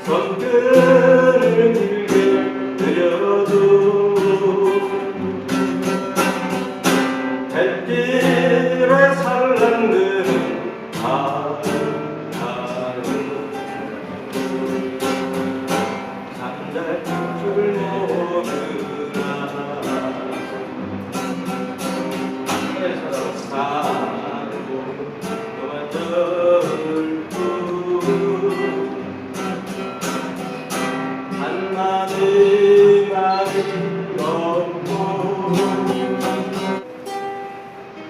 손등을 길게 들여도 햇길에 살랑드는 바람은 잠잘 줄 모르나 살고 너만 절도 한마디 말이 없고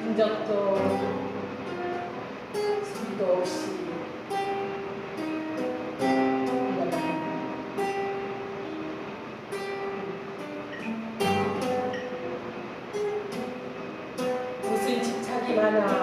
흔적도 숨도 없이 무슨 집착이 많아